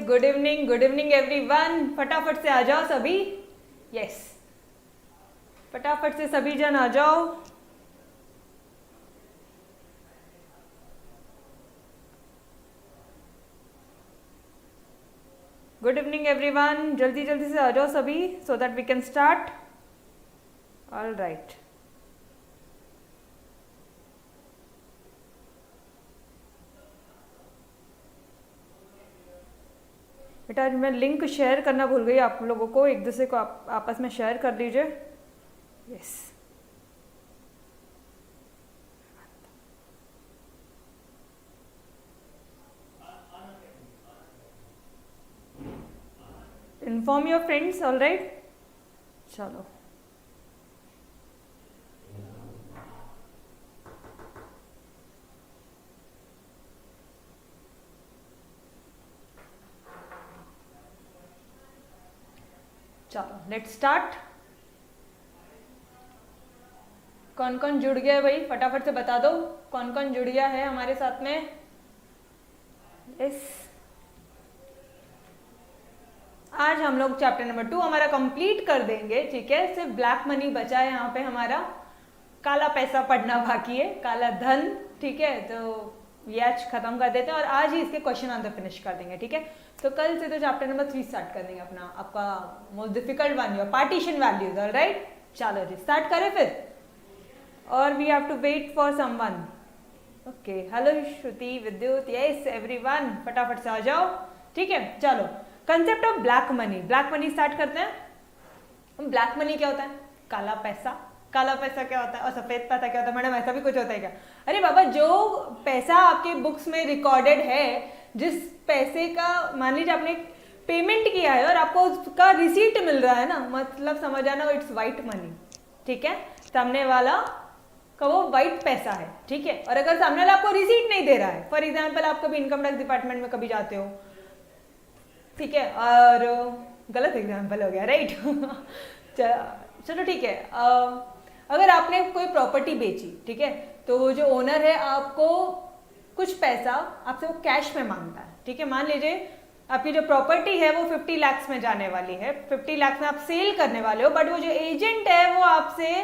Good evening everyone. फटाफट से आ जाओ सभी। यस, फटाफट से सभी जन आ जाओ। गुड इवनिंग एवरीवन, जल्दी जल्दी से आ जाओ सभी so that we can start. All right, बेटा मैं लिंक शेयर करना भूल गई आप लोगों को, एक दूसरे को आपस में शेयर कर लीजिए। Yes, inform your friends. All right, चलो चलो लेट्स स्टार्ट। कौन कौन जुड़ गया है भाई, फटाफट से बता दो कौन कौन जुड़ गया है हमारे साथ में। यस, आज हम लोग चैप्टर नंबर 2 हमारा कंप्लीट कर देंगे। ठीक है, सिर्फ ब्लैक मनी बचा है यहाँ पे, हमारा काला पैसा पढ़ना बाकी है, काला धन। ठीक है, तो ये आज खत्म कर देते हैं और आज ही इसके क्वेश्चन आंसर फिनिश कर देंगे। ठीक है, तो कल से तो चैप्टर नंबर 3 स्टार्ट कर देंगे अपना, आपका most difficult one your partition values. All right, चलो जी स्टार्ट करें फिर, और we have to wait for someone. Okay, hello Shruti, Vidyut, yes everyone, फटाफट से आ जाओ। ठीक है, चलो concept of black money, black money start करते हैं। ब्लैक मनी क्या होता है? काला पैसा। काला पैसा क्या होता है? और सफेद पैसा क्या होता है? मैडम ऐसा भी कुछ होता है क्या? अरे बाबा, जो पैसा आपके बुक्स में रिकॉर्डेड है, जिस पैसे का मान लीजिए आपने पेमेंट किया है और आपको उसका रिसीट मिल रहा है ना, मतलब समझ आना, इट्स व्हाइट मनी। ठीक है, सामने वाला का वो व्हाइट पैसा है। ठीक है, और अगर सामने वाला आपको रिसीट नहीं दे रहा है, फॉर एग्जाम्पल आप कभी इनकम टैक्स डिपार्टमेंट में कभी जाते हो, ठीक है, और गलत एग्जाम्पल हो गया राइट चलो ठीक है, अगर आपने कोई प्रॉपर्टी बेची, ठीक है, तो वो जो ओनर है आपको कुछ पैसा आपसे वो कैश में मांगता है। ठीक है, मान लीजिए आपकी जो प्रॉपर्टी है वो 50 लाख में जाने वाली है, 50 लाख में आप सेल करने वाले हो, बट वो जो एजेंट है वो आपसे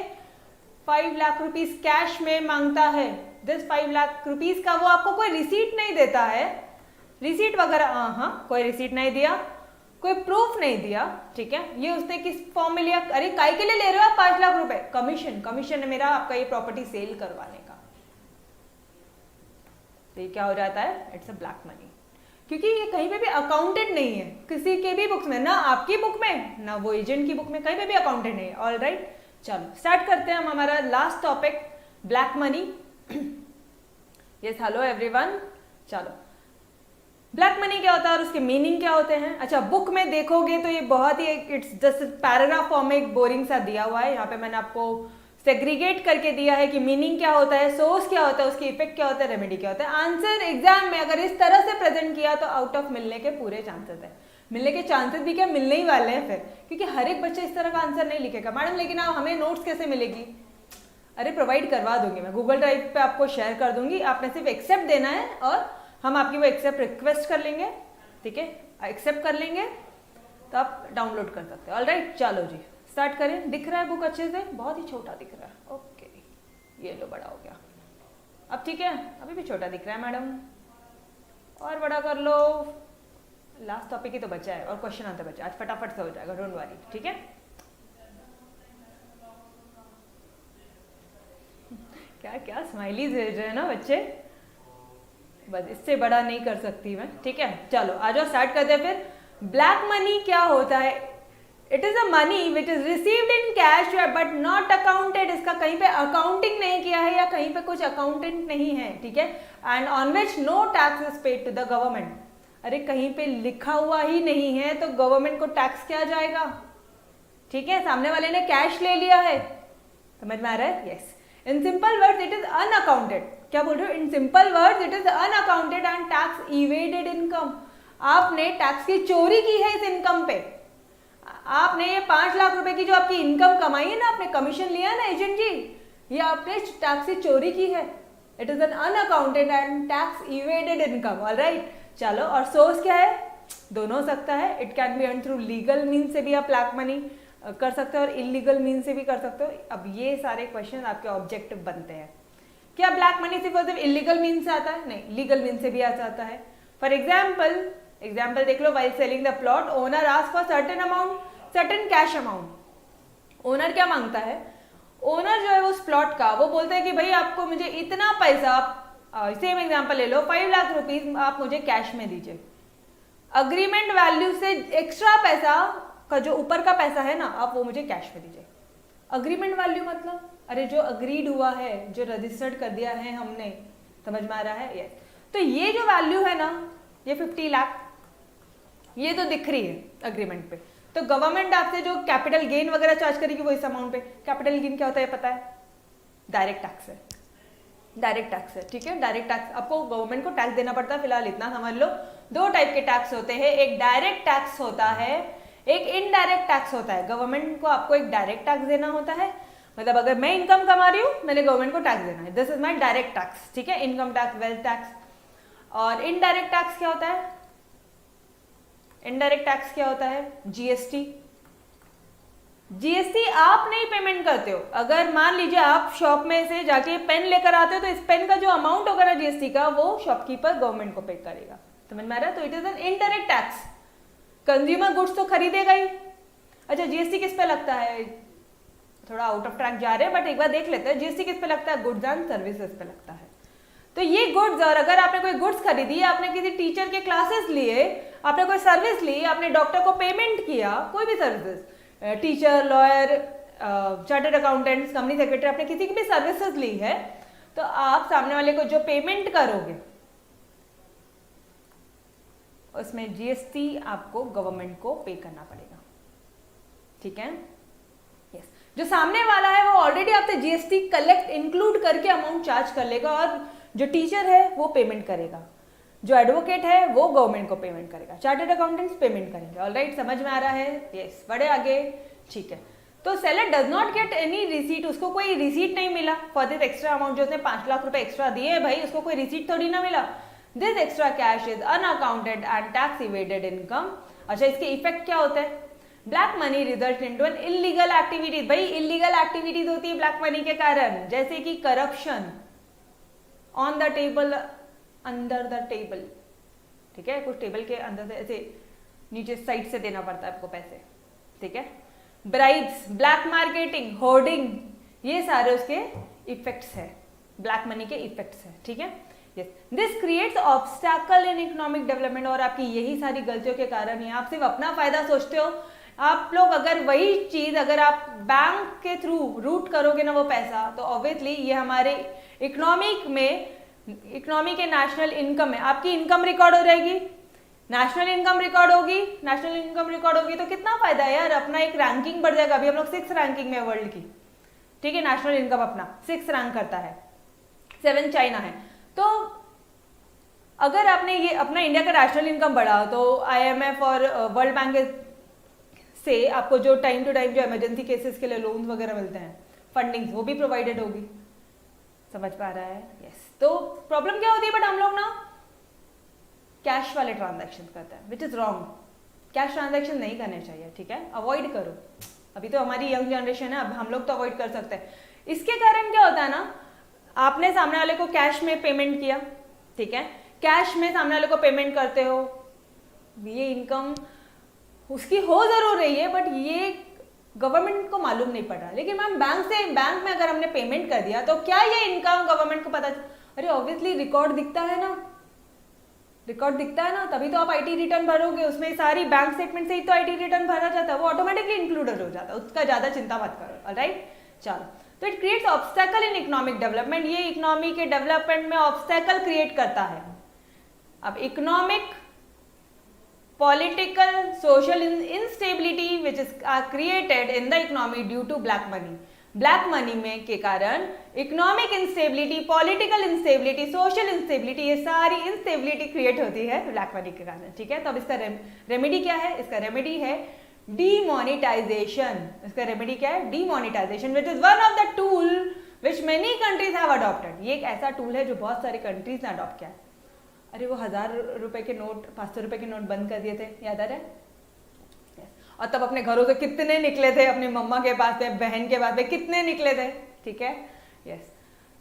5 लाख रुपीस कैश में मांगता है। दिस 5 लाख रुपीस का वो आपको कोई रिसीट नहीं देता है, रिसीट वगैरह, हाँ कोई रिसीट नहीं दिया, कोई प्रूफ नहीं दिया। ठीक है, ये उसने किस फॉर्म में लिया? अरे काय के लिए ले रहे हो आप 5 लाख रुपए? कमीशन, कमीशन है मेरा आपका ये प्रॉपर्टी सेल करवाने का। तो ये क्या हो जाता है? इट्स अ ब्लैक मनी, क्योंकि ये कहीं पे भी अकाउंटेड नहीं है, किसी के भी बुक्स में, ना आपकी बुक में ना वो एजेंट की बुक में, कहीं पे भी अकाउंटेड नहीं है। ऑल राइट, चलो स्टार्ट करते हैं हम हमारा last topic, black money. Yes, hello everyone, चलो ब्लैक मनी क्या होता है और उसके मीनिंग क्या होते हैं? अच्छा, बुक में देखोगे तो ये बहुत ही इट्स जस्ट पैराग्राफ फॉर्म में एक बोरिंग सा दिया हुआ है। यहाँ पे मैंने आपको सेग्रीगेट करके दिया है कि मीनिंग क्या होता है, सोर्स क्या होता है, उसकी इफेक्ट क्या होता है, रेमेडी क्या होता है। आंसर एग्जाम में अगर इस तरह से प्रेजेंट किया तो आउट ऑफ मिलने के पूरे चांसेस है। मिलने के चांसेस भी क्या, मिलने ही वाले हैं फिर, क्योंकि हर एक बच्चा इस तरह का आंसर नहीं लिखेगा। मैडम लेकिन आप हमें नोट्स कैसे मिलेगी? अरे प्रोवाइड करवा दूंगी मैं, गूगल ड्राइव पे आपको शेयर कर दूंगी, आपने सिर्फ एक्सेप्ट देना है और हम आपकी वो एक्सेप्ट रिक्वेस्ट कर लेंगे। ठीक है, एक्सेप्ट कर लेंगे तो आप डाउनलोड कर सकते हो। ऑल राइट, चलो जी स्टार्ट करें। दिख रहा है बुक अच्छे से? बहुत ही छोटा दिख रहा है। ओके, ये लो बड़ा हो गया अब। ठीक है, अभी भी छोटा दिख रहा है मैडम, और बड़ा कर लो। लास्ट टॉपिक ही तो बचा है और क्वेश्चन आंसर बचा, आज फटाफट से हो जाएगा, डोंट वरी। ठीक है, क्या क्या स्माइलीज भेज रहे हैं ना बच्चे, बस इससे बड़ा नहीं कर सकती मैं। ठीक है, चलो आ जाओ स्टार्ट करते हैं फिर। ब्लैक मनी क्या होता है? It is a money which is received in cash but not accounted. इसका कहीं पे अकाउंटिंग नहीं किया है या कहीं पे कुछ अकाउंटेंट नहीं है। ठीक है, and on which no tax is paid to the government. अरे कहीं पे लिखा हुआ ही नहीं है तो गवर्नमेंट को टैक्स क्या जाएगा? ठीक है, सामने वाले ने कैश ले लिया है, समझ में आ रहा है? Yes, in simple words it is unaccounted. क्या बोल रहे हो? In simple words it is unaccounted and tax evaded income. आपने टैक्स की चोरी की है इस इनकम पे। आपने ये 5 लाख रुपए की जो आपकी इनकम कमाई है ना, आपने कमीशन लिया ना एजेंट जी, ये आपने टैक्स से चोरी की है। It is an unaccounted and tax evaded income. Alright, चलो और सोर्स क्या है? दोनों हो सकता है। It can be earn through legal mean से भी आप ब्लैक मनी कर सकते हो और इलीगल मीन से भी कर सकते हो। अब ये सारे क्वेश्चन आपके ऑब्जेक्टिव बनते हैं। क्या ब्लैक मनी सिर्फ और सिर्फ इलीगल मीन से आता है? नहीं, लीगल मीन से भी आ जाता है। फॉर एग्जाम्पल देख लो, while selling the plot owner ask for certain amount, certain cash amount. Owner क्या मांगता है? ओनर जो है उस प्लॉट का वो बोलता है कि भाई आपको मुझे इतना पैसा, सेम एग्जाम्पल ले लो, 5 लाख रुपीज आप मुझे कैश में दीजिए। अग्रीमेंट वैल्यू से एक्स्ट्रा पैसा का जो ऊपर का पैसा है ना, आप वो मुझे कैश में दीजिए। अग्रीमेंट वैल्यू मतलब अरे जो अग्रीड हुआ है, जो रजिस्टर्ड कर दिया है हमने, समझ में आ रहा है? यस। तो ये जो वैल्यू है ना, ये 50 लाख, ये तो दिख रही है अग्रीमेंट पे। तो गवर्नमेंट आपसे जो कैपिटल गेन वगैरह चार्ज करेगी वो इस अमाउंट पे। कैपिटल गेन क्या होता है पता है? डायरेक्ट टैक्स है। डायरेक्ट टैक्स है, ठीक है। डायरेक्ट टैक्स आपको गवर्नमेंट को टैक्स देना पड़ता है। फिलहाल इतना समझ लो, 2 टाइप के टैक्स होते हैं, एक डायरेक्ट टैक्स होता है, एक इनडायरेक्ट टैक्स होता है। गवर्नमेंट को आपको एक डायरेक्ट टैक्स देना होता है, मतलब अगर मैं इनकम कमा रही हूँ, मैंने गवर्नमेंट को टैक्स देना है, this is my direct tax, ठीक है, इनकम टैक्स, वेल्थ टैक्स। और इनडायरेक्ट टैक्स क्या होता है? इनडायरेक्ट टैक्स क्या होता है? जीएसटी। जीएसटी आप नहीं पेमेंट करते हो। अगर मान लीजिए आप शॉप में से जाके पेन लेकर आते हो, तो इस पेन का जो अमाउंट होगा ना जीएसटी का, वो शॉपकीपर गवर्नमेंट को पे करेगा। समझ में आ रहा है? तो it is an indirect tax. Consumer goods तो खरीदेगा ही। अच्छा, जीएसटी किस पे लगता है? थोड़ा आउट ऑफ ट्रैक जा रहे हैं, बट एक बार देख लेते हैं। जीएसटी किस पे लगता है? गुड्स एंड सर्विसेज पे लगता है। तो ये गुड्स, और अगर आपने कोई गुड्स खरीदी, आपने किसी टीचर के क्लासेस लिए, आपने कोई सर्विस ली, आपने डॉक्टर को पेमेंट किया, कोई भी services, teacher, lawyer, chartered accountants, company secretary, आपने किसी की भी सर्विसेज ली है, तो आप सामने वाले को जो पेमेंट करोगे उसमें जीएसटी आपको गवर्नमेंट को पे करना पड़ेगा, ठीक है। यस, जो सामने वाला है वो ऑलरेडी आपसे जीएसटी कलेक्ट इंक्लूड करके अमाउंट चार्ज कर लेगा, और जो टीचर है वो पेमेंट करेगा, जो एडवोकेट है वो गवर्नमेंट को पेमेंट करेगा, चार्टर्ड अकाउंटेंट्स पेमेंट करेंगे। ऑलराइट, समझ में आ रहा है? यस, बढ़े आगे, ठीक है। तो seller does not get any receipt, उसको कोई रिसीट नहीं मिला फॉर दिस एक्स्ट्रा अमाउंट, जो उसने 5 लाख रुपए एक्स्ट्रा दिए भाई, उसको कोई रिसीट थोड़ी ना मिला। This extra cash is unaccounted and tax evaded income. अच्छा, इसके इफेक्ट क्या होते हैं? Black money result into an illegal activities. भाई इलीगल एक्टिविटीज होती है ब्लैक मनी के कारण, जैसे कि corruption, on the table, under the table, ठीक है, कुछ टेबल के अंदर से ऐसे नीचे साइड से देना पड़ता है आपको पैसे, ठीक है। ब्राइब्स, ब्लैक मार्केटिंग, होर्डिंग, ये सारे उसके इफेक्ट्स है, ब्लैक मनी के इफेक्ट्स है, ठीक है। Yes, this creates obstacle in economic development. और आपकी यही सारी गलतियों के कारण ही आप सिर्फ अपना फायदा सोचते हो। आप लोग अगर वही चीज अगर आप बैंक के थ्रू रूट करोगे ना वो पैसा, तो ऑब्वियसली ये हमारे इकोनॉमी के नेशनल इनकम है, आपकी इनकम रिकॉर्ड हो जाएगी, नेशनल इनकम रिकॉर्ड होगी। नेशनल इनकम रिकॉर्ड होगी तो कितना फायदा है यार, अपना एक रैंकिंग बढ़ जाएगा। अभी हम लोग 6th रैंकिंग में वर्ल्ड की, ठीक है, नेशनल इनकम अपना 6th रैंक करता है, 7 चाइना है। तो अगर आपने ये अपना इंडिया का नेशनल इनकम बढ़ा, तो IMF और वर्ल्ड बैंक से आपको जो टाइम टू टाइम जो इमरजेंसी केसेस के लिए लोन्स वगैरह मिलते हैं, फंडिंग, वो भी प्रोवाइडेड होगी। समझ पा रहा है? यस। तो प्रॉब्लम क्या होती है, बट हम लोग ना कैश वाले ट्रांजैक्शन करते हैं, which is wrong. Cash transaction नहीं करने चाहिए, ठीक है, अवॉइड करो। अभी तो हमारी यंग जनरेशन है, अब हम लोग तो अवॉइड कर सकते हैं। इसके कारण क्या होता है ना, आपने सामने वाले को कैश में पेमेंट किया, ठीक है, कैश में सामने वाले को पेमेंट करते हो, ये इनकम उसकी हो जरूर रही है, बट ये गवर्नमेंट को मालूम नहीं पड़ रहा। लेकिन मैम बैंक में अगर हमने पेमेंट कर दिया, तो क्या ये इनकम गवर्नमेंट को पता? अरे ऑब्वियसली रिकॉर्ड दिखता है ना, रिकॉर्ड दिखता है ना, तभी तो आप IT रिटर्न भरोगे, उसमें सारी बैंक स्टेटमेंट से ही तो IT रिटर्न भरा जाता है, वो ऑटोमेटिकली इंक्लूडेड हो जाता है, उसका ज्यादा चिंता मत करो। ऑलराइट, चलो। तो it creates obstacle in economic development, ये इकोनॉमी के डेवलपमेंट में ऑब्स्टैकल क्रिएट करता है। अब economic, political, social instability which is created in the economy due to black money. Black money में के कारण economic instability, political instability, social instability, ये सारी इंस्टेबिलिटी क्रिएट होती है ब्लैक मनी के कारण, ठीक है। तो अब इसका रेमेडी क्या है? इसका रेमेडी है डीमोनेटाइजेशन। इसका रेमेडी क्या है? Demonetisation, which is one of the tool which many countries have adopted. ये एक ऐसा टूल है जो बहुत सारी कंट्रीज ने अडॉप्ट किया है। अरे वो 1000 रुपए के नोट, 500 रुपए के नोट बंद कर दिए थे, याद आ रहा है? और तब अपने घरों से कितने निकले थे, अपनी मम्मा के पास में, बहन के पास में कितने निकले थे, ठीक है। यस,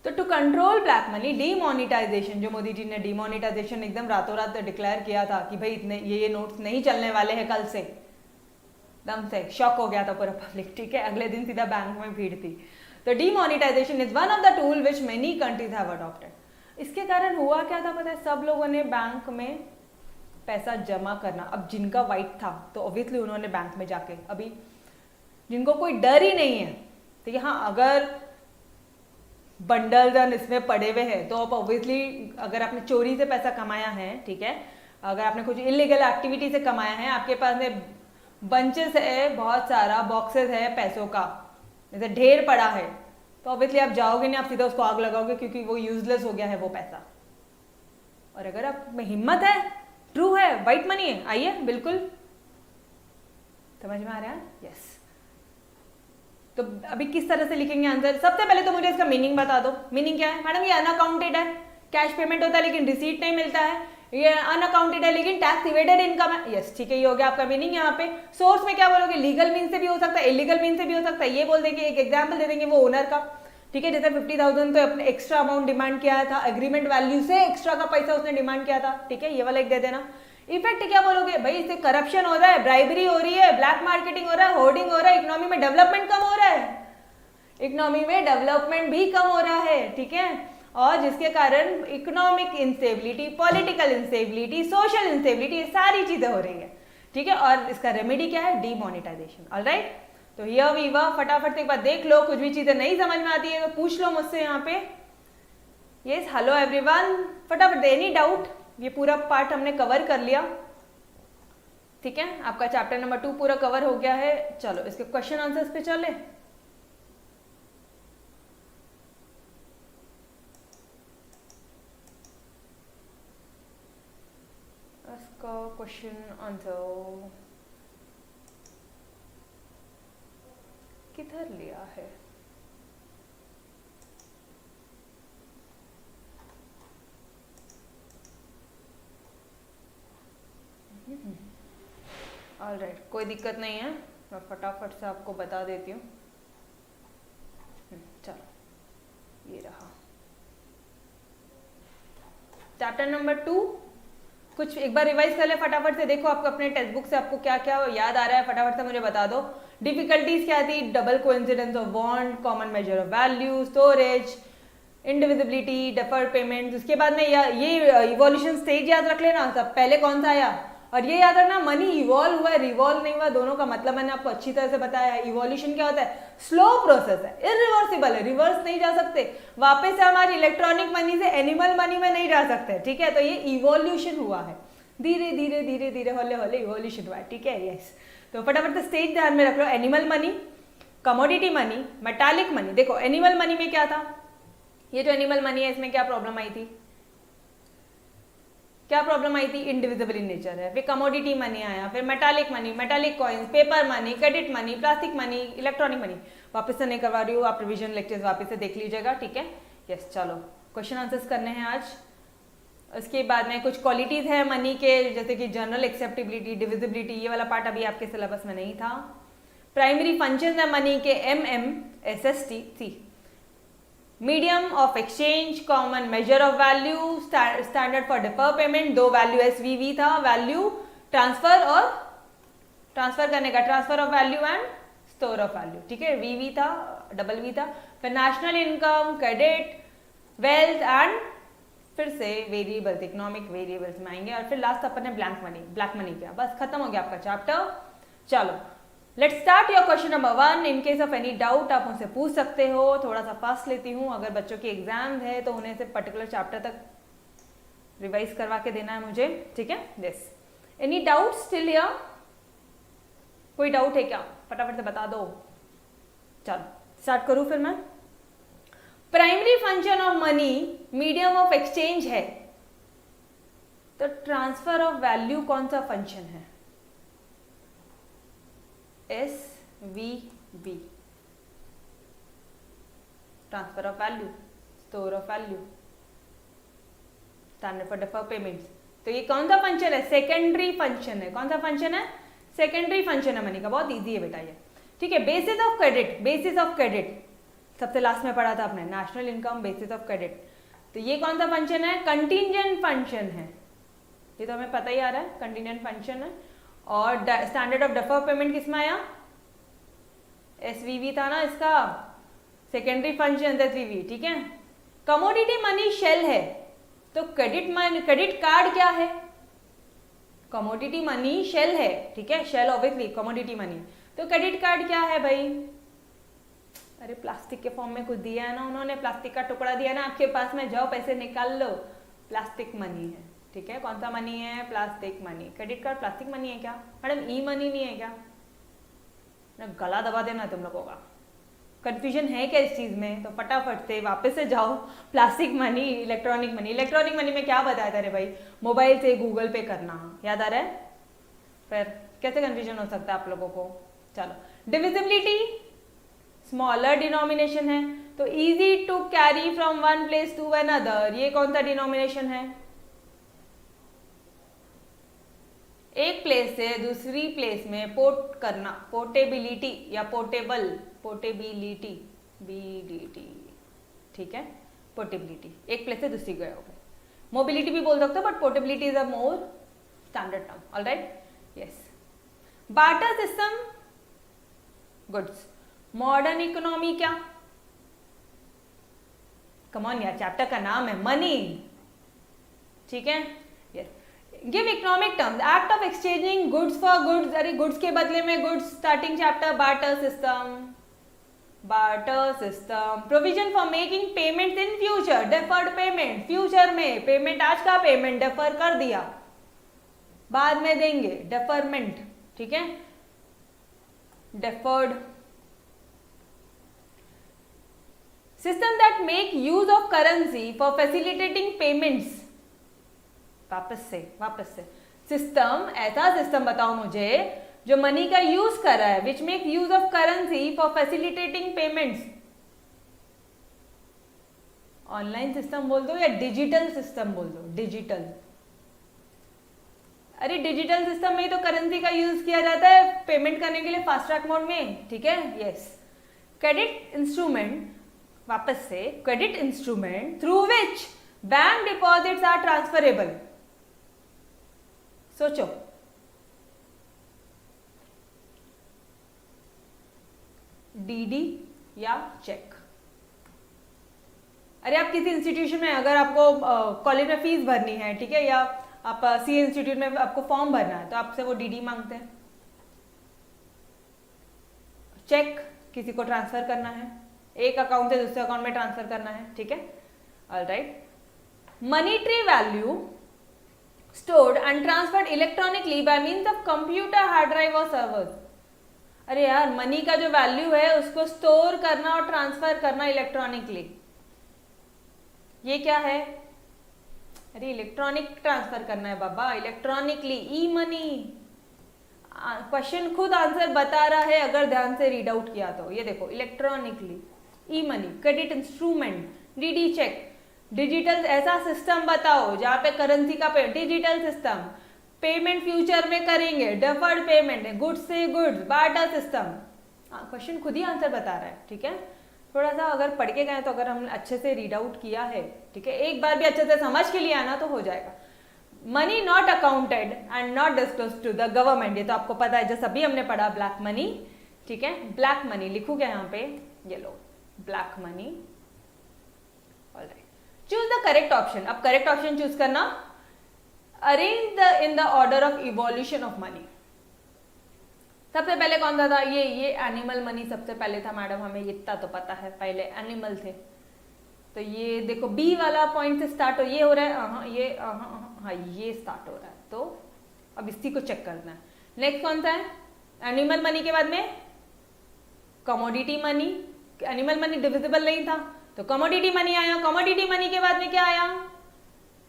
तो to control black money, demonetisation, जो मोदी जी ने डीमोनिटाइजेशन एकदम रातों रात डिक्लेयर किया था कि भाई इतने ये नोट्स नहीं चलने वाले हैं कल से, एकदम से शॉक हो गया था पूरा पब्लिक, ठीक है। अगले दिन सीधा बैंक में भीड़ थी। तो demonetisation is one of the tool which many countries have adopted. इसके कारण हुआ क्या था पता है, सब लोगों ने बैंक में पैसा जमा करना, अब जिनका वाइट था तो ऑब्वियसली उन्होंने बैंक में जाके, अभी जिनको कोई डर ही नहीं है, ठीक है, हाँ अगर बंडल इसमें पड़े हुए हैं तो अब ऑब्वियसली अगर आपने चोरी से पैसा कमाया है, ठीक है, अगर आपने कुछ इलीगल एक्टिविटी से कमाया है, आपके पास में बंचेस है, बहुत सारा बॉक्सेस है पैसों का, जैसे ढेर पड़ा है, तो ऑब्वियसली आप जाओगे नहीं, आप सीधा उसको आग लगाओगे क्योंकि वो यूजलेस हो गया है वो पैसा। और अगर आप में हिम्मत है, ट्रू है, वाइट मनी है, आइए, बिल्कुल समझ में आ रहा है? यस। तो अभी किस तरह से लिखेंगे आंसर? सबसे पहले तो मुझे इसका मीनिंग बता दो। मीनिंग क्या है मैडम? ये अनअकाउंटेड है, कैश पेमेंट होता है लेकिन रिसीट नहीं मिलता है, ये अनअकाउंटेड है लेकिन टैक्स इवेडेड इनकम है। यस, ठीक है, ये हो गया आपका मीनिंग। यहाँ पे सोर्स में क्या बोलोगे? लीगल मीन से भी हो सकता है, इलीगल मीन से भी हो सकता है। ये बोल देंगे, एक एग्जाम्पल दे देंगे वो ओनर का, ठीक है, जैसे 50,000 तो अपने एक्स्ट्रा अमाउंट डिमांड किया था, एग्रीमेंट वैल्यू से एक्स्ट्रा का पैसा उसने डिमांड किया था, ठीक है, ये वाला एक दे देना। इफेक्ट क्या बोलोगे? भाई इससे करप्शन हो रहा है, ब्राइबरी हो रही है, ब्लैक मार्केटिंग हो रहा है, होर्डिंग हो रहा है, इकोनॉमी में डेवलपमेंट कम हो रहा है, इकोनॉमी में डेवलपमेंट भी कम हो रहा है, ठीक है, और जिसके कारण economic instability, political instability, social instability, ये सारी चीजें हो रही है, ठीक है। और इसका रेमेडी क्या है? डीमोनेटाइजेशन। ऑलराइट, तो हियर वी वर, फटाफट से एक बार देख लो, कुछ भी चीजें नहीं समझ में आती है तो पूछ लो मुझसे यहाँ पे। यस, हेलो एवरीवन, फटाफट एनी डाउट? ये पूरा पार्ट हमने कवर कर लिया, ठीक है, आपका चैप्टर नंबर 2 पूरा कवर हो गया है। चलो इसके क्वेश्चन आंसर्स पे चले। इसका क्वेश्चन आंसर किधर लिया है? ऑलराइट, कोई दिक्कत नहीं है, मैं फटाफट से आपको बता देती हूँ। चलो ये रहा चैप्टर नंबर 2। कुछ एक बार रिवाइज कर ले फटाफट से, देखो आपको अपने टेक्स्ट बुक से आपको क्या क्या याद आ रहा है, फटाफट से मुझे बता दो। डिफिकल्टीज क्या थी? Double coincidence of bond, common measure of value, storage, indivisibility, deferred payment. उसके बाद में ये इवोल्यूशन स्टेज याद रख लेना, सब पहले कौन सा आया, और ये याद रखना मनी इवॉल्व हुआ है, रिवॉल्व नहीं हुआ, दोनों का मतलब मैंने आपको अच्छी तरह से बताया है। इवोल्यूशन क्या होता है? स्लो प्रोसेस है, इरिवर्सिबल है, रिवर्स नहीं जा सकते, वापस से हमारी इलेक्ट्रॉनिक मनी से एनिमल मनी में नहीं जा सकते, ठीक है। तो ये इवोल्यूशन हुआ है, धीरे धीरे धीरे धीरे होले होले इवोल्यूशन हुआ है, ठीक है। यस, तो फटाफट से स्टेज ध्यान में रख लो। Animal money, commodity money, metallic money. देखो एनिमल मनी में क्या था, ये जो एनिमल मनी है इसमें क्या प्रॉब्लम आई थी? क्या प्रॉब्लम आई थी? इंडिविजिबल इन नेचर है। फिर कमोडिटी मनी आया, फिर metallic money, metallic coins, paper money, credit money, plastic money, electronic money. वापस से नहीं करवा रही हूँ, आप रिवीजन लेक्चर्स वापस से देख लीजिएगा, ठीक है। यस, चलो क्वेश्चन आंसर्स करने हैं आज। उसके बाद में कुछ क्वालिटीज है मनी के, जैसे कि जनरल एक्सेप्टेबिलिटी, डिविजिबिलिटी, ये वाला पार्ट अभी आपके सिलेबस में नहीं था। प्राइमरी फंक्शन है मनी के, MMSST। Medium of exchange, common measure of value, standard for differ payment, दो वैल्यू SVV था, वैल्यू ट्रांसफर और ट्रांसफर करने का, transfer of value and store of value, ठीक है, VV था, डबल V था। फिर national income, credit, wealth and फिर से वेरिएबल्स, इकोनॉमिक वेरिएबल्स में आएंगे। और फिर लास्ट अपन ने ब्लैक मनी किया, बस खत्म हो गया आपका चैप्टर। चलो let's start your question number 1। In case of any doubt आप मुझसे पूछ सकते हो, थोड़ा सा फास्ट लेती हूँ, अगर बच्चों की एग्जाम है तो उन्हें से पर्टिकुलर चैप्टर तक रिवाइज करवा के देना है मुझे, ठीक है। यस, एनी डाउट स्टिल या कोई डाउट है क्या? फटाफट से बता दो। चलो स्टार्ट करूँ फिर मैं। Primary function of money medium of exchange है, तो ट्रांसफर ऑफ वैल्यू कौन सा फंक्शन है? SVV, transfer of value, store of value. Standard for deferred payments. तो ये कौन सा फंक्शन है? सेकेंडरी फंक्शन है। कौन सा फंक्शन है? सेकेंडरी फंक्शन है मनी का। बहुत इजी है बेटा ये, ठीक है। Basis of credit, basis of credit सबसे लास्ट में पढ़ा था आपने, national income basis of credit. तो ये कौन सा फंक्शन है? कंटीजेंट फंक्शन है, ये तो हमें पता ही आ रहा है, कंटीजेंट फंक्शन है। और स्टैंडर्ड ऑफ डेफर्ड पेमेंट किस में आया? एसवीवी था ना इसका, सेकेंडरी फंक्शन एसवीवी, ठीक है। कमोडिटी मनी शेल है, तो क्रेडिट कार्ड क्या है? कमोडिटी मनी शेल है, ठीक है, शेल ऑब्वियसली कमोडिटी मनी। तो क्रेडिट कार्ड क्या है भाई? अरे प्लास्टिक के फॉर्म में कुछ दिया है ना उन्होंने, प्लास्टिक का टुकड़ा दिया ना आपके पास में, जाओ पैसे निकाल लो, प्लास्टिक मनी है, ठीक है। कौन सा मनी है? Plastic money. Credit card plastic money है क्या मैडम? ई मनी नहीं है क्या? गला दबा देना तुम लोगों का, कंफ्यूजन है क्या इस चीज में? तो फटाफट से वापस से जाओ, plastic money, electronic money. Electronic money में क्या बताया था रे भाई? मोबाइल से गूगल पे करना, याद आ रहा है? फिर कैसे कंफ्यूजन हो सकता है आप लोगों को? चलो, डिविजिबिलिटी स्मॉलर डिनोमिनेशन है, तो easy to carry from one place to another, ये कौन सा डिनोमिनेशन है? एक प्लेस से दूसरी प्लेस में पोर्ट करना, पोर्टेबिलिटी या पोर्टेबल, पोर्टेबिलिटी, बीडीटी, ठीक है, पोर्टेबिलिटी, एक प्लेस से दूसरी गए हो गए। मोबिलिटी भी बोल सकते हो, but portability is a more standard term, alright, yes. Barter system goods, modern economy क्या? कम ऑन यार, चैप्टर का नाम है मनी, ठीक है, yes. Give economic terms, act of exchanging goods for goods, अरे गुड्स के बदले में goods, starting chapter barter system, barter system. Provision for making payment in future, deferred payment, future में पेमेंट, आज का पेमेंट डेफर कर दिया, बाद में देंगे, डेफरमेंट, ठीक है, deferred. System that make use of currency for facilitating payments, वापस से सिस्टम, ऐसा सिस्टम बताओ मुझे जो मनी का यूज कर रहा है, which make use of currency for facilitating payments. Online system बोल दो या डिजिटल सिस्टम बोल दो, डिजिटल। अरे डिजिटल सिस्टम में तो करेंसी का यूज किया जाता है पेमेंट करने के लिए फास्ट ट्रैक मोड में, ठीक है, यस। क्रेडिट इंस्ट्रूमेंट, वापस से credit instrument through which bank deposits are transferable. सोचो, डीडी या चेक। अरे आप किसी इंस्टीट्यूशन में, अगर आपको कॉलेज में फीस भरनी है, ठीक है, या आप सी इंस्टीट्यूट में आपको फॉर्म भरना है, तो आपसे वो डीडी मांगते हैं। चेक किसी को ट्रांसफर करना है, एक अकाउंट से दूसरे अकाउंट में ट्रांसफर करना है, ठीक है, alright. Monetary value stored and transferred electronically by means of computer hard drive or servers। अरे यार, मनी का जो वैल्यू है उसको स्टोर करना और ट्रांसफर करना इलेक्ट्रॉनिकली, ये क्या है? अरे इलेक्ट्रॉनिक ट्रांसफर करना है बाबा, इलेक्ट्रॉनिकली, ई मनी। क्वेश्चन खुद आंसर बता रहा है अगर ध्यान से रीड आउट किया तो। ये देखो, electronically, e money, credit instrument, DD cheque. Digital ऐसा सिस्टम बताओ जहां पे करेंसी का डिजिटल सिस्टम, पेमेंट फ्यूचर में करेंगे, डेफर्ड पेमेंट, गुड्स से गुड्स, बार्टर सिस्टम। क्वेश्चन खुद ही आंसर बता रहा है, ठीक है। थोड़ा सा अगर पढ़ के गए तो, अगर हमने अच्छे से रीड आउट किया है, ठीक है, एक बार भी अच्छे से समझ के लिए आना तो हो जाएगा। Money not accounted and not disclosed to the government, ये तो आपको पता है, जो सभी हमने पढ़ा, ब्लैक मनी, ठीक है। ब्लैक मनी लिखू क्या यहाँ पे? ये लो, black money, alright. Choose the correct option, अब करेक्ट ऑप्शन चूज करना। Arrange the in the order of evolution of money. सबसे पहले कौन सा था? ये एनिमल मनी सबसे पहले था मैडम, हमें इतना तो पता है, पहले एनिमल थे। तो ये देखो, बी वाला पॉइंट से स्टार्ट हो, ये हो रहा है, ये स्टार्ट हो रहा है, तो अब इसी को चेक करना है। नेक्स्ट कौन सा है? एनिमल मनी के बाद में commodity money. Animal money divisible नहीं था तो कमोडिटी मनी आया। कमोडिटी मनी के बाद में क्या आया?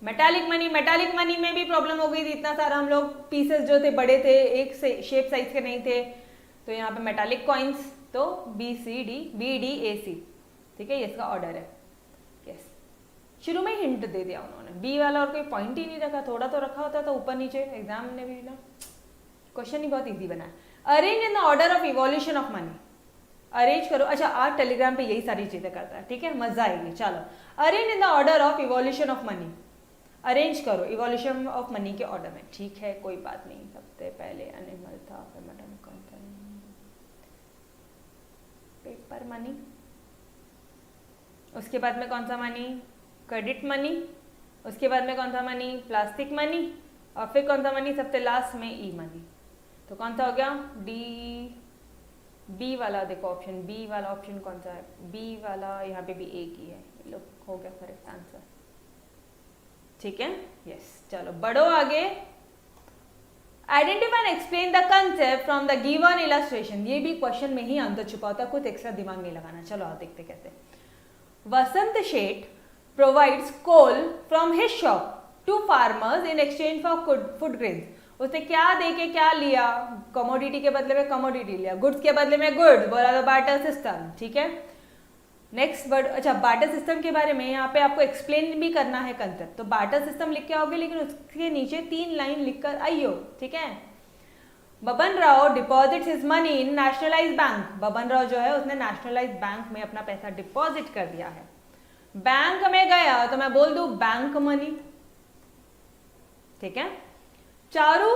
Metallic money. मेटालिक मनी में भी प्रॉब्लम हो गई थी, इतना सारा हम लोग पीसेस जो थे बड़े थे, एक से शेप साइज के नहीं थे, तो यहाँ पे मेटालिक कॉइन्स, तो B C D, B D A C, ठीक है, ये इसका ऑर्डर है, यस। शुरू में हिंट दे दिया उन्होंने, बी वाला और कोई पॉइंट ही नहीं रखा, थोड़ा तो रखा होता तो ऊपर नीचे, एग्जाम ने भी ना क्वेश्चन ही बहुत इजी बनाया। Arrange in the order of evolution of money, arrange करो। अच्छा आज टेलीग्राम पे यही सारी चीजें करता है, ठीक है, मजा आएगी। चलो, arrange in the order of evolution of money, arrange करो इवोल्यूशन ऑफ मनी के ऑर्डर में, ठीक है, कोई बात नहीं। सबसे पहले एनिमल था, फिर मैडम कौन था, पेपर मनी, उसके बाद में कौन सा मनी, क्रेडिट मनी, उसके बाद में कौन सा मनी, प्लास्टिक मनी, और फिर कौन सा मनी सबसे लास्ट में, ई मनी। तो कौन सा हो गया, डी, बी वाला देखो ऑप्शन, बी वाला ऑप्शन कौन सा है, बी वाला, यहाँ पे भी एक ही है, लो हो गया करेक्ट आंसर, ठीक है, यस। चलो बढ़ो आगे, identify and explain the concept from the given illustration, ये भी क्वेश्चन में ही आंसर छुपा होता है, कुछ एक्स्ट्रा दिमाग नहीं लगाना। चलो आओ देखते कैसे। Vasant Sheth provides coal from his shop to farmers in exchange for food grains, उसने क्या दे के क्या लिया, कमोडिटी के बदले में कमोडिटी लिया, गुड्स के बदले में गुड्स, बोला तो बार्टर सिस्टम, ठीक है। नेक्स्ट वर्ड, अच्छा बार्टर सिस्टम के बारे में यहाँ पे आपको एक्सप्लेन भी करना है कंसेप्ट, तो बार्टर सिस्टम लिख के आओगे, लेकिन उसके नीचे 3 लाइन लिखकर आइयो, ठीक है। Baban Rao deposit his money in nationalise bank, Baban Rao जो है उसने नेशनलाइज बैंक में अपना पैसा डिपॉजिट कर दिया है। बैंक में गया तो मैं बोल दूं बैंक मनी, ठीक है। Charu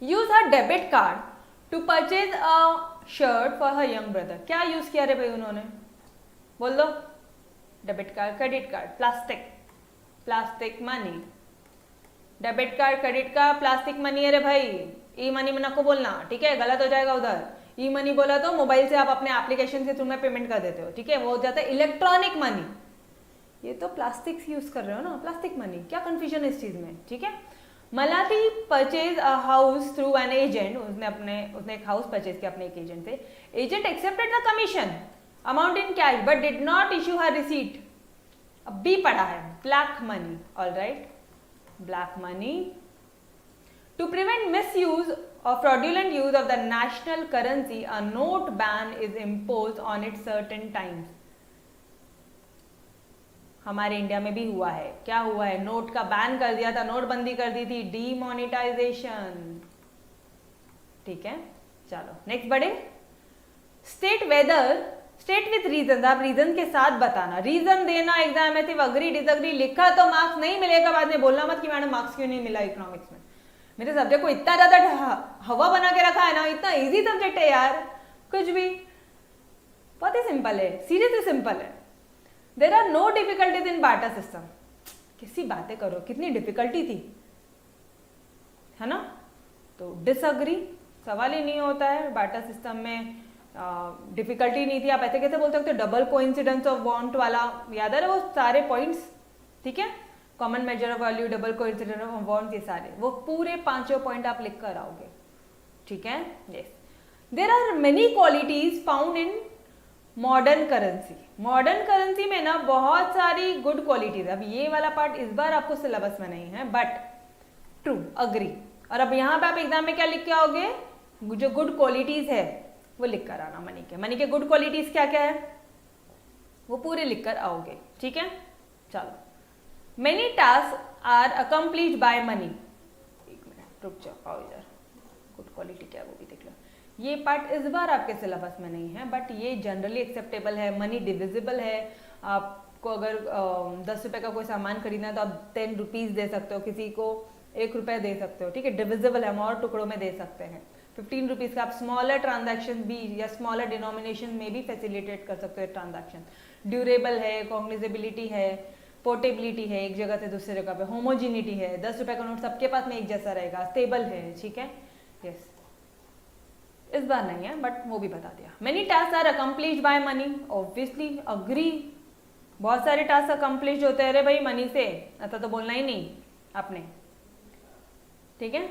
use her debit card to purchase a shirt for her young brother, क्या यूज किया रे भाई उन्होंने, बोल दो, debit card, credit card, plastic, plastic money, debit card, credit card, plastic money है रे भाई, ई मनी में ना को बोलना, ठीक है, गलत हो जाएगा उधर। ई मनी बोला तो मोबाइल से आप अपने एप्लीकेशन के थ्रू में पेमेंट कर देते हो, ठीक है, वो हो जाता है इलेक्ट्रॉनिक मनी, ये तो प्लास्टिक यूज कर रहे हो ना, प्लास्टिक मनी, क्या कंफ्यूजन है इस चीज में, ठीक है। Malati purchase a house through an agent, उसने एक हाउस परचेज किया अपने एक एजेंट से, agent accepted the commission amount in cash but did not issue her receipt, अब बी पड़ा है, black money, all right, black money. To prevent misuse or fraudulent use of the national currency, a note ban is imposed on it certain times. हमारे India में भी हुआ है, क्या हुआ है, नोट का बैन कर दिया था, नोटबंदी कर दी थी, डीमोनेटाइजेशन, ठीक है। चलो नेक्स्ट बढ़े, state whether, state with reason, आप रीजन के साथ बताना, रीजन देना एग्जाम में, सिर्फ अग्री डिसअग्री लिखा तो मार्क्स नहीं मिलेगा, बाद में बोलना मत कि मैडम मार्क्स क्यों नहीं मिला इकोनॉमिक्स में, मेरे सब्जेक्ट को इतना ज्यादा हवा बना के रखा है ना, इतना इजी सब्जेक्ट है यार, कुछ भी बहुत ही सिंपल है, सीरियसली सिंपल है। There are no difficulties in barter system, किसी बातें करो, कितनी डिफिकल्टी थी, है ना, तो डिसअग्री सवाल ही नहीं होता है, बार्टर सिस्टम में डिफिकल्टी नहीं थी, आप ऐसे कैसे बोल सकते हो, डबल कोइंसिडेंस ऑफ वांट वाला याद है वो सारे पॉइंट्स, ठीक है, common measure of value, double coincidence of want, ये सारे वो पूरे 5 पॉइंट आप लिख कर आओगे, ठीक है, yes. There are many qualities found in modern currency, modern currency में ना बहुत सारी गुड क्वालिटीज, अब ये वाला पार्ट इस बार आपको सिलेबस में नहीं है, बट ट्रू, अग्री, और अब यहाँ पे आप एग्जाम में क्या लिख के आओगे, जो गुड क्वालिटीज है वो लिख कर आना, मनी के गुड क्वालिटीज क्या क्या है वो पूरे लिख कर आओगे, ठीक है। चलो, many task are accomplished by money, एक मिनट रुक जाओ, आओ इधर, गुड क्वालिटी क्या वो भी देख लो, ये पार्ट इस बार आपके सिलेबस में नहीं है, बट ये जनरली एक्सेप्टेबल है, मनी डिविजिबल है, आपको अगर 10 रुपए का कोई सामान खरीदना है तो आप 10 रुपीज दे सकते हो, किसी को 1 रुपया दे सकते हो, ठीक है, डिविजिबल है, हम और टुकड़ों में दे सकते हैं। 15 रुपीज का आप स्मॉलर ट्रांजैक्शन भी या स्मॉलर डिनोमिनेशन में भी फैसिलिटेट कर सकते हो ट्रांजैक्शन, ड्यूरेबल है, कॉग्निजेबिलिटी है, पोर्टेबिलिटी है, एक जगह से दूसरी जगह पे, होमोजिनिटी है, 10 रुपए का नोट सबके पास में एक जैसा रहेगा, स्टेबल है, ठीक है, यस। इस बार नहीं है बट वो भी बता दिया। Many task are accomplished by money, obviously agree, बहुत सारे टास्क अकम्प्लिश्ड होते हैं रे भाई मनी से, ऐसा तो बोलना ही नहीं आपने, ठीक है।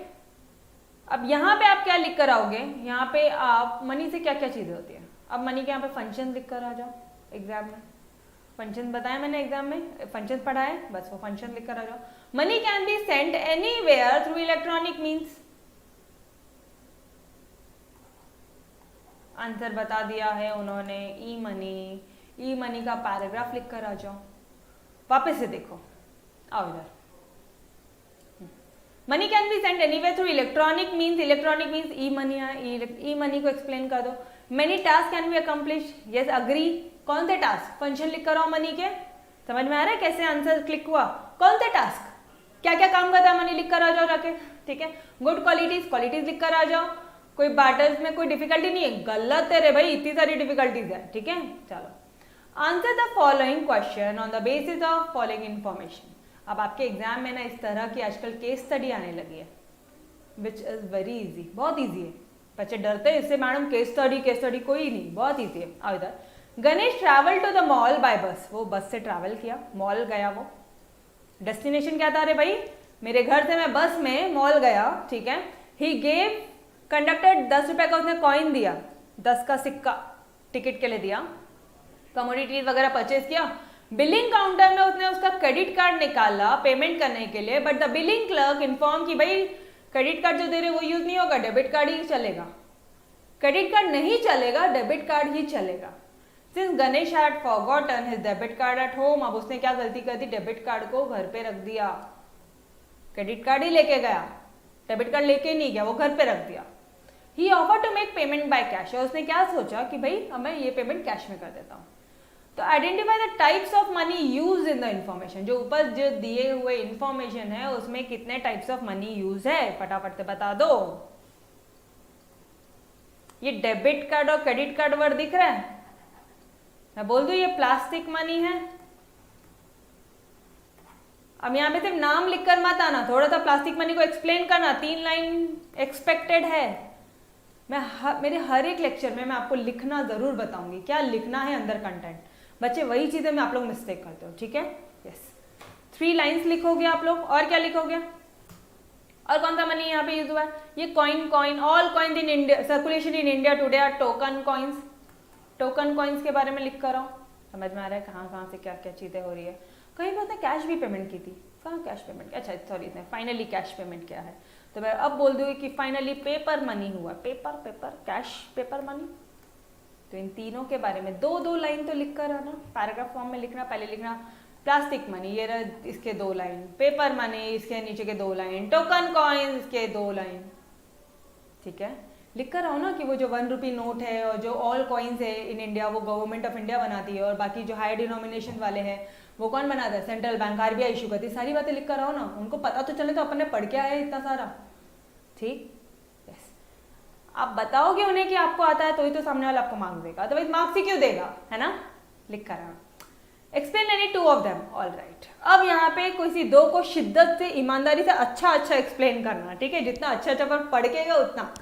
अब यहाँ पे आप क्या लिख कर आओगे, यहाँ पे आप मनी से क्या क्या चीजें होती है, अब मनी के यहाँ पे फंक्शन लिख कर आ जाओ एग्जाम में, फंक्शन बताया मैंने एग्जाम में, फंक्शन पढ़ा है, बस वो फंक्शन लिख कर आ जाओ। Money can be sent anywhere through electronic means, answer बता दिया है उन्होंने, ई मनी का पैराग्राफ लिख कर आ जाओ, वापस से देखो, आओ इधर। Money can be send anyway through electronic means E money है, ई मनी को एक्सप्लेन कर दो। Many task can be accomplish, yes agree. कौन से टास्क? फंक्शन लिख कर आओ मनी के, समझ में आ रहा है कैसे आंसर क्लिक हुआ? कौन से टास्क, क्या क्या काम करता है मनी, लिख कर आ जाओ जाके, ठीक है। गुड क्वालिटीज लिख कर आ जाओ। कोई बाटर्स में कोई डिफिकल्टी नहीं है, गलत है रे भाई, इतनी सारी डिफिकल्टीज है, ठीक है। चलो, answer the following question on the basis of following information. अब आपके एग्जाम में ना इस तरह की आजकल केस स्टडी आने लगी है, विच इज वेरी इजी, बहुत इजी है। बच्चे डरते हैं इससे, मैडम केस स्टडी, कोई नहीं, बहुत इजी है। आओ इधर। Ganesh travel to the mall by bus, वो बस से ट्रैवल किया, मॉल गया। वो डेस्टिनेशन क्या था रे भाई? मेरे घर से मैं बस में मॉल गया, ठीक है। ही गेव कंडक्टर 10 रुपए का उसने कॉइन दिया, 10 का सिक्का टिकट के लिए दिया। कमोडिटीज वगैरह परचेज किया। बिलिंग काउंटर में उसने उसका क्रेडिट कार्ड निकाला पेमेंट करने के लिए, but the billing clerk inform कि भाई क्रेडिट कार्ड जो दे रहे वो यूज नहीं होगा, डेबिट कार्ड ही चलेगा। क्रेडिट कार्ड नहीं चलेगा, डेबिट कार्ड ही चलेगा। Since Ganesh had forgotten his debit card at home, अब उसने क्या गलती कर दी, डेबिट कार्ड को घर पे रख दिया। क्रेडिट कार्ड ही लेके गया, डेबिट कार्ड लेके नहीं गया, वो घर पे रख दिया। He offer to make payment by cash, और उसने क्या सोचा कि भाई अब मैं ये पेमेंट कैश में कर देता हूँ। तो identify the types of money use in the information, जो ऊपर जो दिए हुए इंफॉर्मेशन है उसमें कितने टाइप्स ऑफ मनी यूज है, फटाफट से बता दो। ये डेबिट कार्ड और क्रेडिट कार्ड वर्ड दिख रहा है, मैं बोल दूं ये प्लास्टिक मनी है। अब यहाँ पे सिर्फ नाम लिखकर मत आना, थोड़ा सा प्लास्टिक मनी को एक्सप्लेन करना, 3 लाइन एक्सपेक्टेड है। मेरे हर एक लेक्चर में मैं आपको लिखना जरूर बताऊंगी, क्या लिखना है अंदर कंटेंट। बच्चे वही चीजें में आप लोग मिस्टेक करते हो, ठीक है। यस, 3 लाइन्स लिखोगे आप लोग, और क्या लिखोगे? और कौन सा मनी यहाँ पे यूज हुआ है? ये coin, all coins in India, circulation in India today are token coins. Token coins के बारे में लिख कर आओ, समझ में आ रहा है कहाँ से क्या क्या चीजें हो रही है। कहीं पर कैश भी पेमेंट की थी, कहाँ कैश पेमेंट, अच्छा सॉरी इसने फाइनली कैश पेमेंट किया है। तो मैं अब बोल दूंगी कि फाइनली पेपर मनी हुआ, पेपर कैश पेपर मनी। तो इन तीनों के बारे में 2 लाइन तो लिख कर आना, पैराग्राफ फॉर्म में लिखना। पहले लिखना प्लास्टिक मनी, ये रहा इसके 2 लाइन, पेपर मनी इसके नीचे के 2 लाइन, टोकन कॉइन इसके 2 लाइन, ठीक है। लिख कर आओ ना कि वो जो 1 रुपी नोट है और जो ऑल कॉइन्स है इन इंडिया वो गवर्नमेंट ऑफ इंडिया बनाती है, और बाकी जो हाई डिनोमिनेशन वाले हैं वो कौन बनाता है? सेंट्रल बैंक, आरबीआई इशू करती है। सारी बातें लिख कर आओ ना, उनको पता तो चले तो अपन ने पढ़ के आया इतना सारा, ठीक। यस, आप बताओगे उन्हें कि आपको आता है तो ही तो सामने वाला आपको मार्क्स देगा, अदरवाइज मार्क्स ही क्यों देगा, है ना। लिख कर आओ। Explain any 2 of them, all right. अब यहाँ पे किसी 2 को शिद्दत से, ईमानदारी से अच्छा एक्सप्लेन करना, ठीक है। जितना अच्छा पढ़ के गए उतना।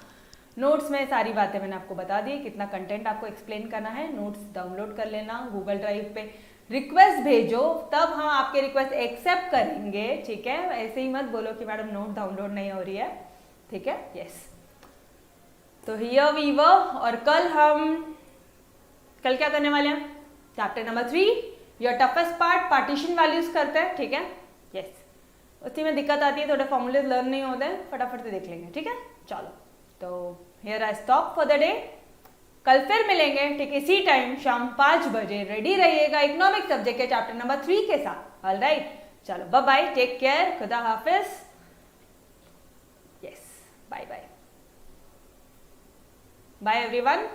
नोट्स में सारी बातें मैंने आपको बता दी, कितना कंटेंट आपको एक्सप्लेन करना है। नोट्स डाउनलोड कर लेना, गूगल ड्राइव पे रिक्वेस्ट भेजो, तब हम आपके रिक्वेस्ट एक्सेप्ट करेंगे, ठीक है। ऐसे ही मत बोलो कि मैडम नोट डाउनलोड नहीं हो रही है, ठीक है। यस, तो हियर वी वर, और कल क्या करने वाले हैं? Chapter number 3, your toughest part, partition values करते हैं, ठीक है। यस, उसी में दिक्कत आती है, थोड़े फॉर्मूलेज लर्न नहीं होते हैं, फटाफट से देख लेंगे, ठीक है। चलो, तो here I stop for the day. कल फिर मिलेंगे ठीक इसी टाइम शाम 5 बजे। रेडी रहिएगा इकोनॉमिक सब्जेक्ट के चैप्टर नंबर 3 के साथ। ऑल राइट, चलो बाय बाय, टेक केयर, खुदा हाफिज। Yes, bye bye, bye everyone.